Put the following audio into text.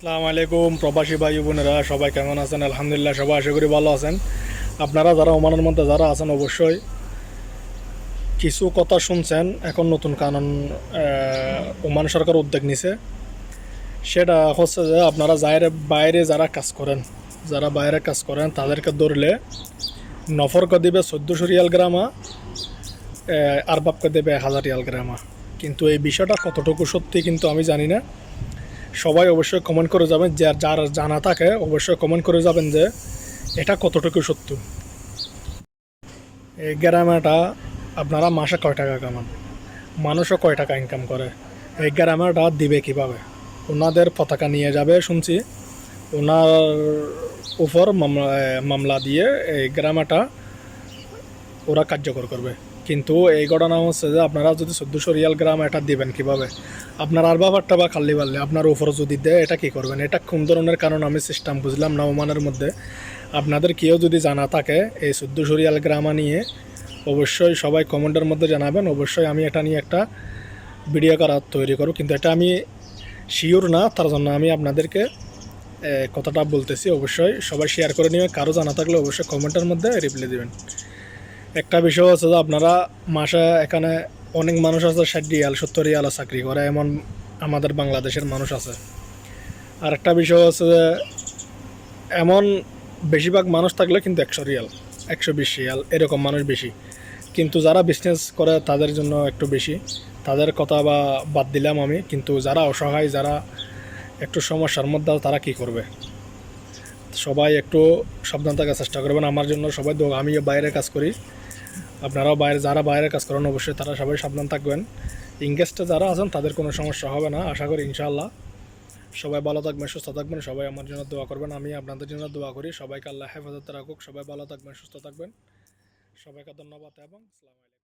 আসসালামু আলাইকুম প্রবাসী ভাই বোনেরা, সবাই কেমন আছেন? আলহামদুলিল্লাহ, সবাই আশা করি ভালো আছেন। আপনারা যারা ওমানের মধ্যে যারা আছেন, অবশ্যই কিছু কথা শুনছেন। এখন নতুন কানুন ওমান সরকার উদ্যোগ নিছে। সেটা হচ্ছে যে আপনারা বাইরে যারা কাজ করেন, যারা বাইরে কাজ করেন তাদেরকে ধরলে নফরকে দিবে 1400 রিয়াল গ্রামা, আর বাপকে দেবে 1000 রিয়াল গ্রামা। কিন্তু এই বিষয়টা কতটুকু সত্যি কিন্তু আমি জানি না। সবাই অবশ্যই কমেন্ট করে যাবেন, যার জানা থাকে অবশ্যই কমেন্ট করে যাবেন যে এটা কতটুকু সত্য। এই গ্রামেটা আপনারা মাসে কয় টাকা কামান, মানুষও কয় টাকা ইনকাম করে, এই গ্রামেটা দিবে কিভাবে? ওনাদের পতাকা নিয়ে যাবে শুনছি, ওনার উপর মামলা দিয়ে এই গ্রামেটা ওরা কার্যকর করবে। কিন্তু এই ঘটনা হচ্ছে যে আপনারা যদি 1400 রিয়াল গ্রাম এটা দিবেন কিভাবে? আপনার আর ব্যাপারটা বা খাল্লি পারলে আপনার উপর যদি দেয় এটা কী করবেন? এটা কোন ধরনের কারণ আমি সিস্টেম বুঝলাম না ওমানের মধ্যে। আপনাদের কেউ যদি জানা থাকে এই 1400 রিয়াল গ্রামা নিয়ে, অবশ্যই সবাই কমেন্টের মধ্যে জানাবেন। অবশ্যই আমি এটা নিয়ে একটা ভিডিও তৈরি করব, কিন্তু এটা আমি শিওর না, তার জন্য আমি আপনাদেরকে কথাটা বলতেছি। অবশ্যই সবাই শেয়ার করে নিয়ে, কারো জানা থাকলে অবশ্যই কমেন্টের মধ্যে রিপ্লাই দেবেন। একটা বিষয় হচ্ছে যে আপনারা মাসে এখানে অনেক মানুষ আছে 60 রিয়াল 70 রিয়ালে চাকরি করে, এমন আমাদের বাংলাদেশের মানুষ আছে। আর একটা বিষয় হচ্ছে যে এমন বেশিরভাগ মানুষ থাকলে কিন্তু 100 রিয়াল 120 রিয়াল এরকম মানুষ বেশি। কিন্তু যারা বিজনেস করে তাদের জন্য একটু বেশি, তাদের কথা বা বাদ দিলাম আমি। কিন্তু যারা অসহায়, যারা একটু সমস্যার মধ্যে, তারা কি করবে? সবাই একটু সাবধান থাকার চেষ্টা করবেন। আমার জন্য সবাই আমিও বাইরে কাজ করি, আপনারাও যারা বাইরে কাজ করেন অবশ্যই তারা সবাই সাবধান থাকবেন। ইংগেস্টে যারা আছেন তাদের কোনো সমস্যা হবে না আশা করি, ইনশাআল্লাহ। সবাই ভালো থাকবেন, সুস্থ থাকবেন, সবাই আমার জন্য দোয়া করবেন, আমি আপনাদের জন্য দোয়া করি। সবাইকে আল্লাহ হেফাজতে রাখুক, সবাই ভালো থাকবেন, সুস্থ থাকবেন। সবাইকে ধন্যবাদ এবং আসসালামু আলাইকুম।